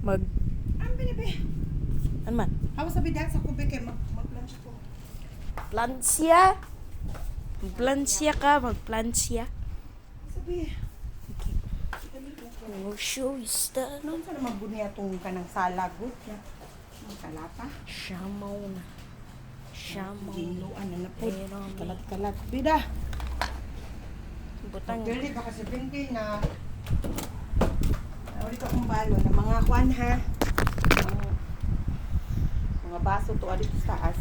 Mag... Ang binibi. Ano man? Hawas sabi dahil sa kubik kay mag-lunch ko. Plansya? Magplansya ka, magplansya. Sabi, Okay. We'll show you stuff. noon sa naman bunia itong kanang salagot na. Ang kalapa. Shamaw na. Shamaw. Ginuan na na po. Pero, Kalat-kalat. Bida. butang. Dili baka sabihin kayo na uli ka kong balo na mga kwan ha. Mga baso to alit sa taas.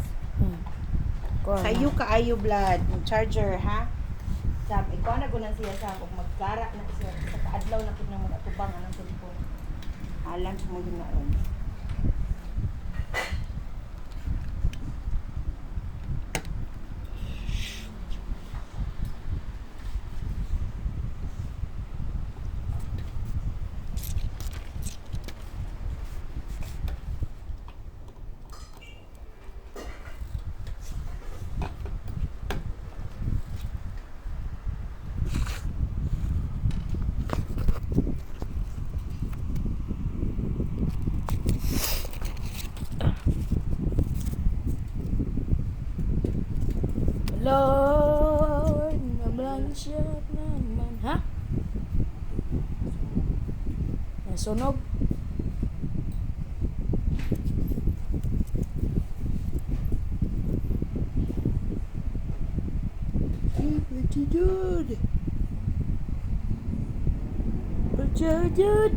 Sayo kaayo blood. Yung charger ha. Sab, ikaw na gunan siya sa kung magkara na siya sa kaadlaw na kung nang mag-atubang anong cellphone. Alam mo yun na ron. Lord, nablansya naman. Ha? Nasunog? Dude. Dude.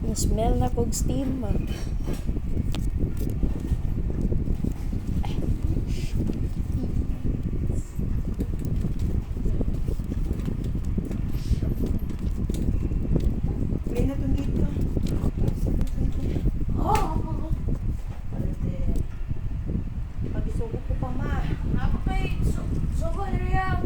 Na-smell na kog steam. Clean na itong dito. Oh! Pag-isugo ko pa ma. Okay, so ko niya.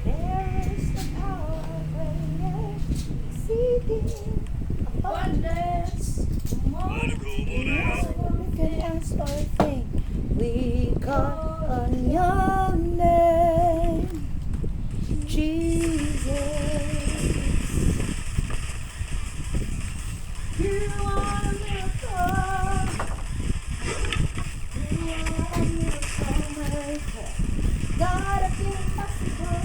There is the power greater exceeding Abundance. we can ask or think. We call on your name, Jesus. You are a miracle. You are a miracle maker. God of the impossible.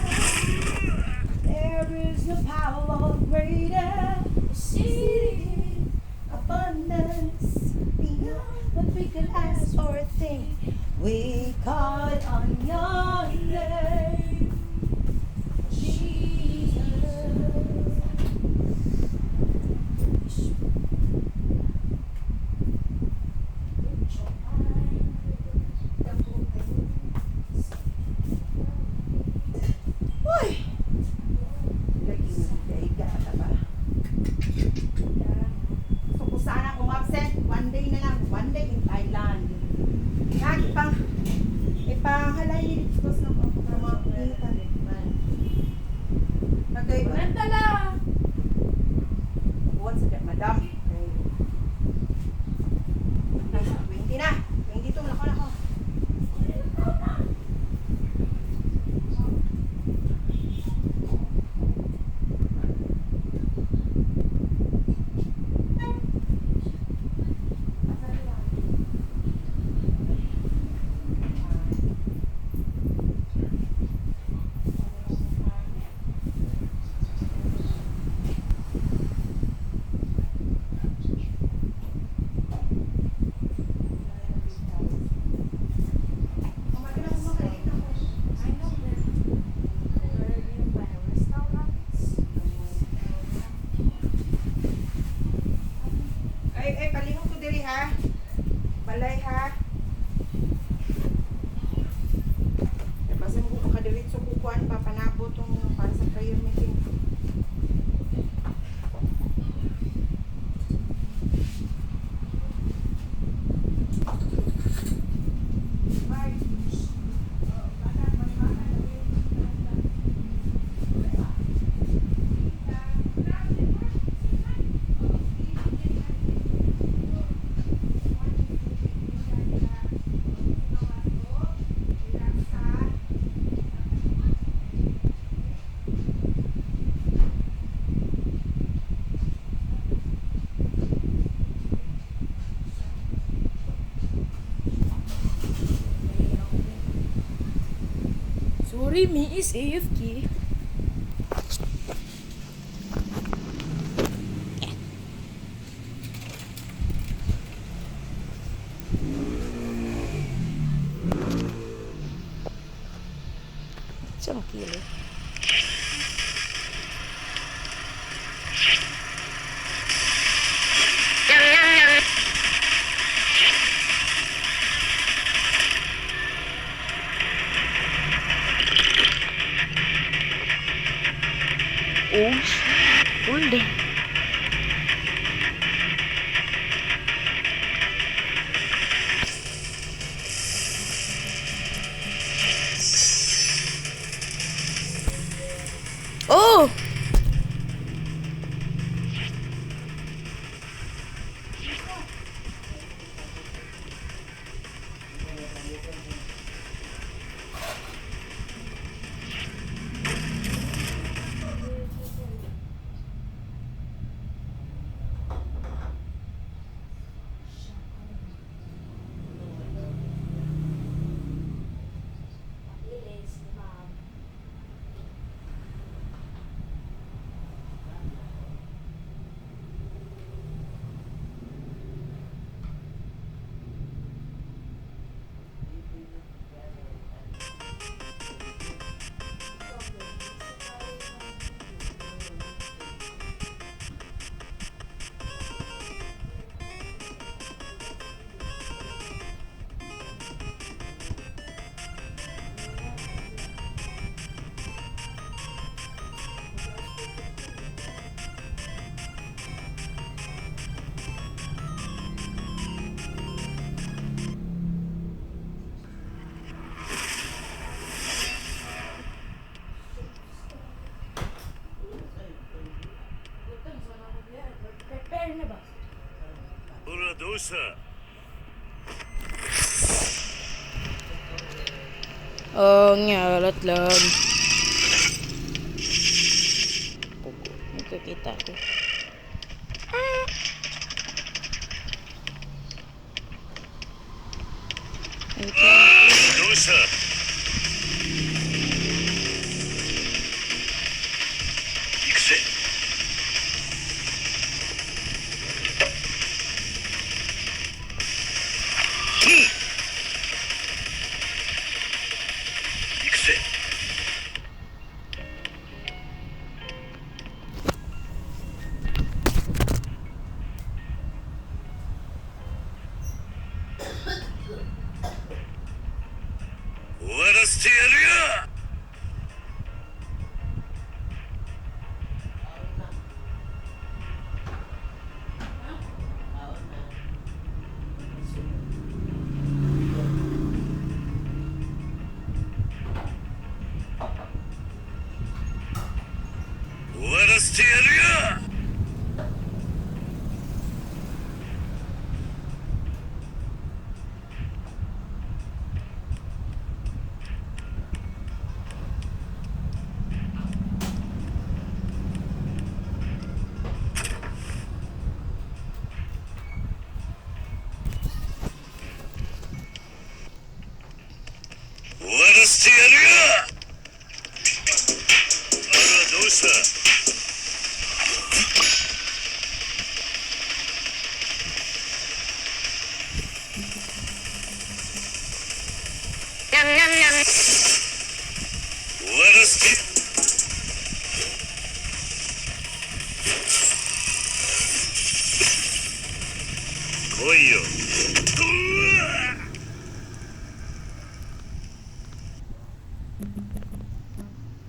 There is no power greater, exceeding abundance beyond what we can ask or think. We call on your name, Jesus. Uy! So kung sana umabsent, one day na lang, one day in Thailand. Ipanghalay dito sa mga pinitan. Nagay ba? Nantala. Buwan sa madam. Ay, 20 na. 22 na ako. ha. Balay ha. Basta mo kung makadiritso kukuhan pa, panabot tong para sa prayer meeting. Sorry, me is AFK. Isang kilo. Oh, hold on. Oh! Oh, ngalat lang. Nakikita ko.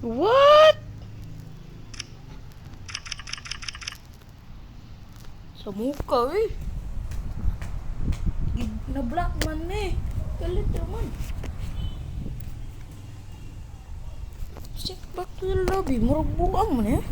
What? Sa muka eh. Na-black man eh. Galit naman. Sit back to the lobby. Murag buang man eh.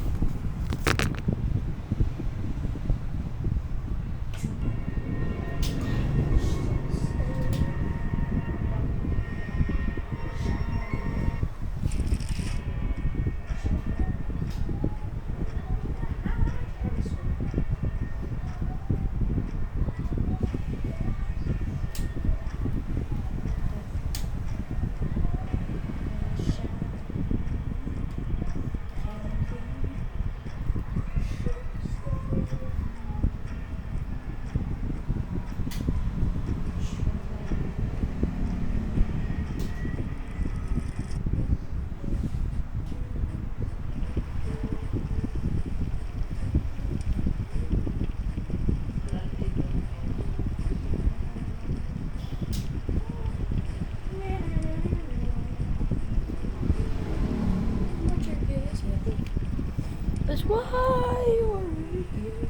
That's why you're here.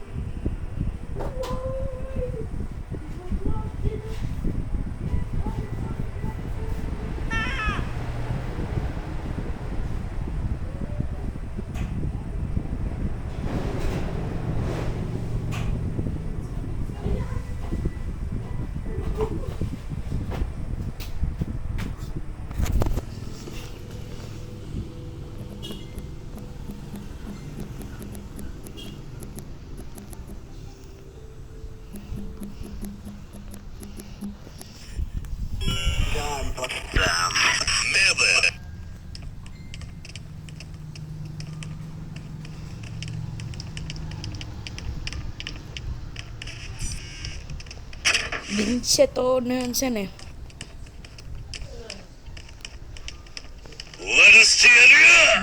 Vincent o na yan sen eh.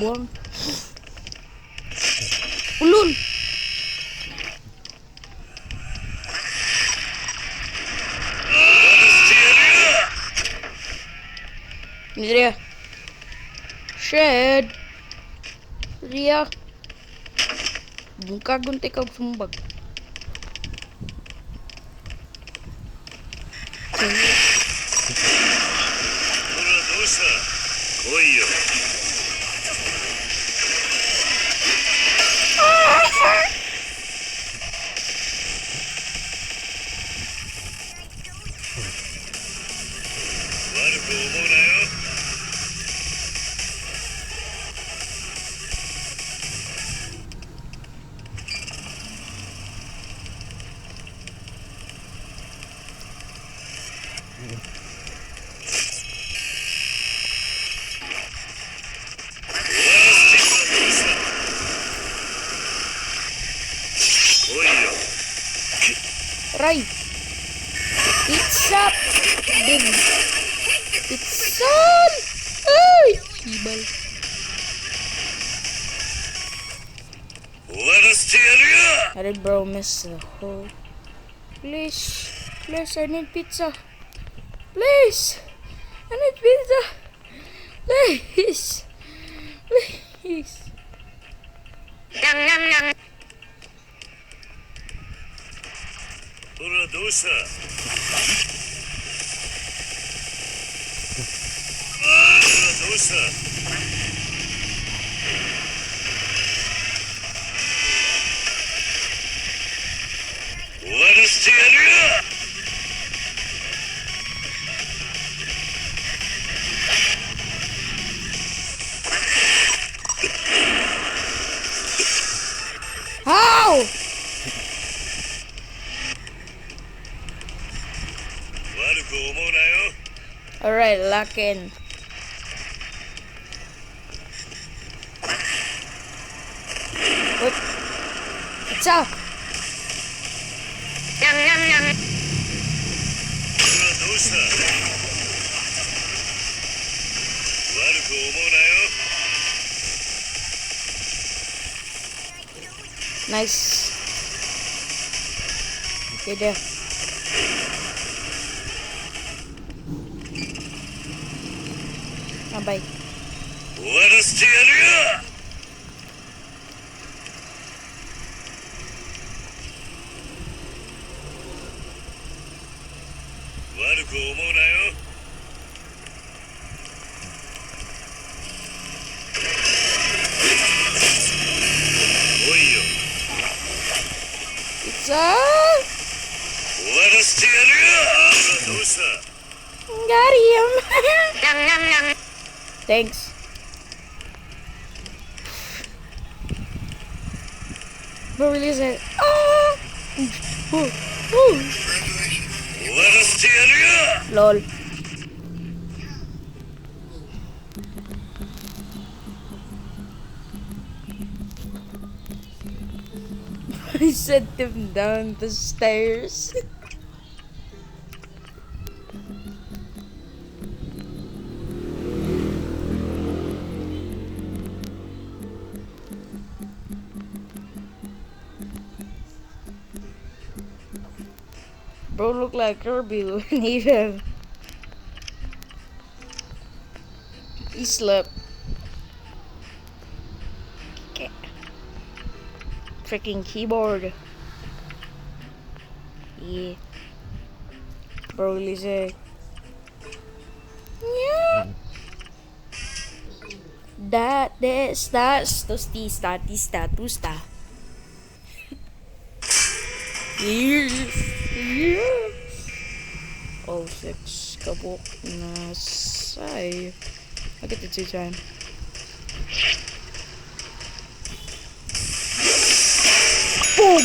Buang. Ulul. Ini dia. Shed. Dia. Buka gunting kau sumbag. Ray. Pizza. Boom. Pizza. Ay, ibal. Hurry bro, miss the whole. Please. Please, I need pizza. Please. I need pizza. Please. Please. How? Alright, lock in. Wait. Pizza. Nice. Okay there. Bye. Pizza! Got him! Thanks. Bro, release it. Ah! Ooh, ooh. Lol. I sent him down the stairs. Bro look like Kirby when he fell. He slept. Okay. Freaking keyboard. Yeah. Bro, Lise. Yeah. That's tusta. Yes. Yes. Oh, six kabuk na say. I get the 2 time. Boom!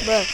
Bruh.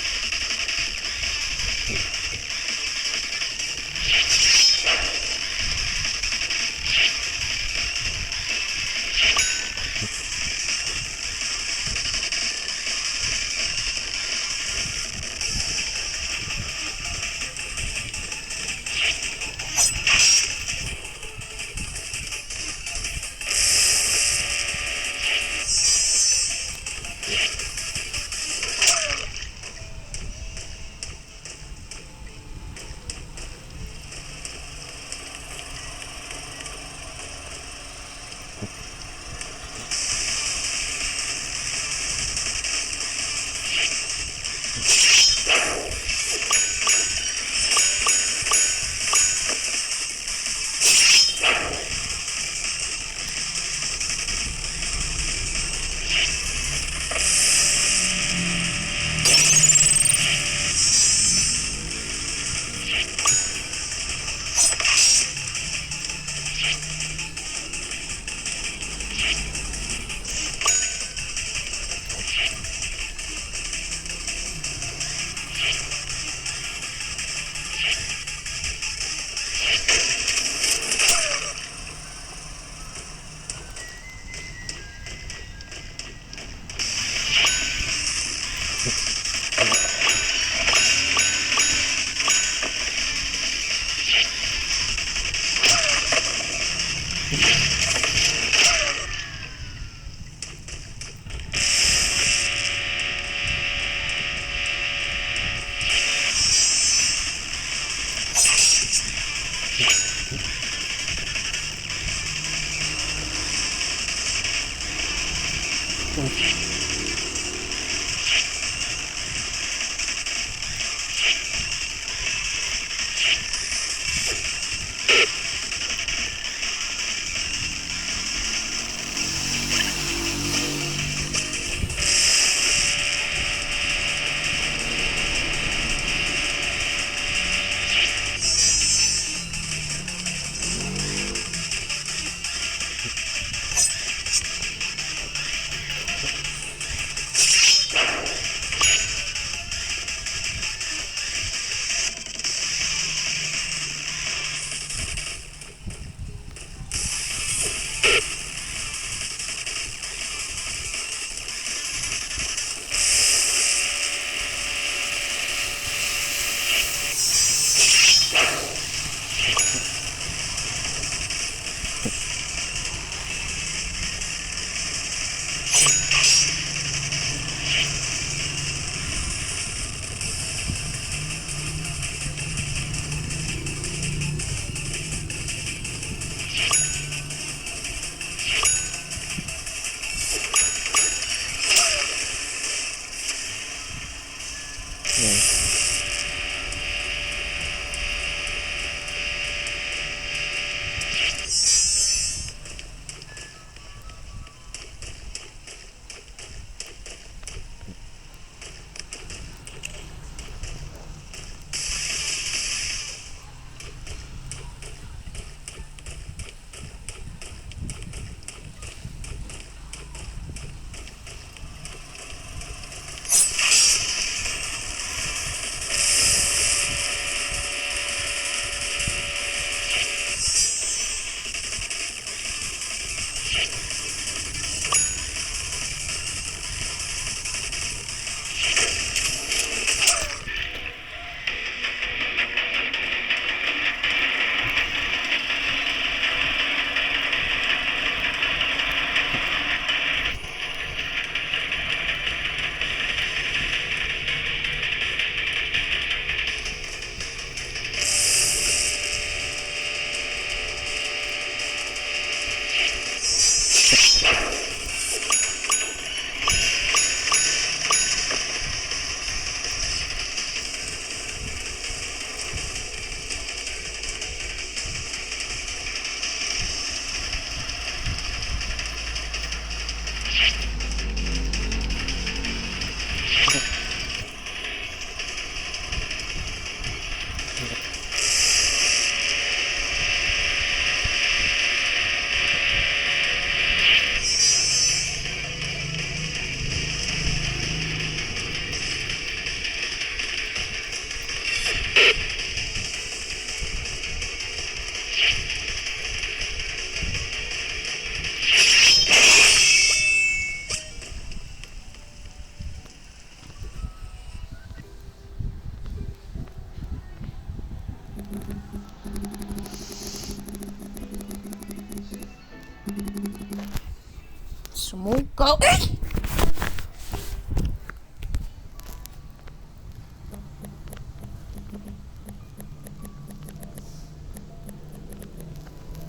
Smoke.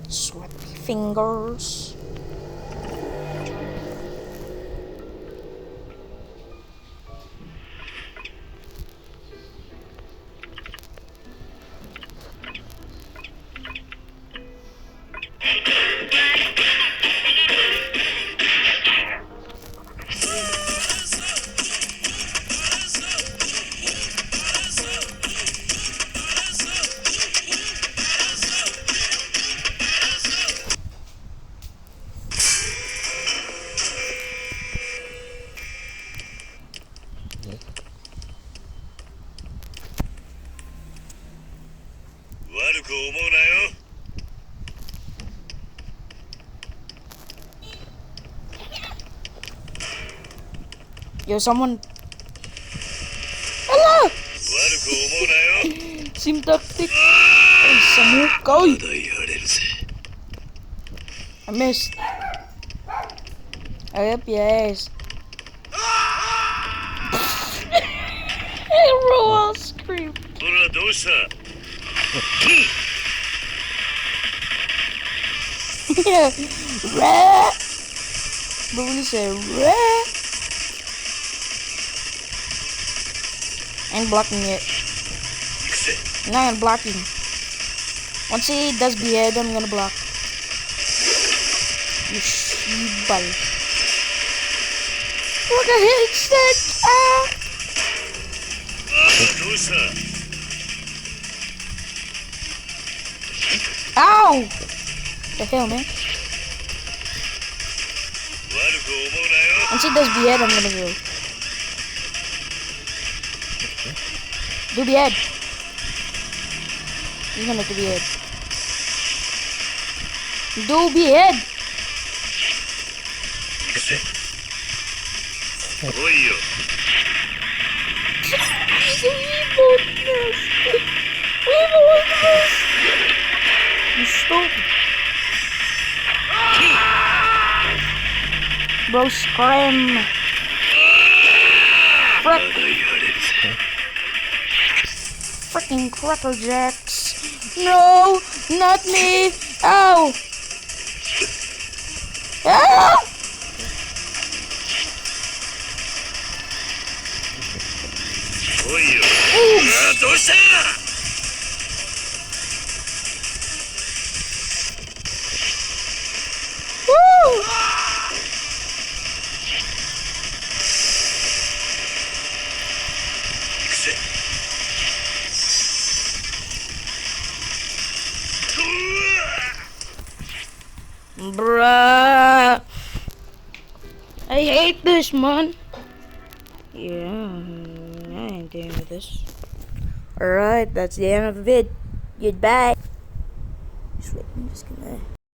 Sweaty fingers. Yo, someone. Hello! Sim tactic. Ay, samukoy. I missed. Hurry up, yes. Everyone scream. Yeah. Rat. But when you say rat. I ain't blocking it. I'm not gonna block him. Once he does behead, I'm gonna block. You sheebal. Look at his stick! Ah! Ow! The hell, man? Once he does behead, I'm gonna go. Do behead. He's gonna do behead. Do behead. You stupid. Bro, scram. Frick. Freaking Cracker Jacks. No, not me. Ow. Ow. Woo. Bruh, I hate this, man. Yeah, I ain't dealing with this. Alright, that's the end of the vid. Goodbye. Just wait, I'm just gonna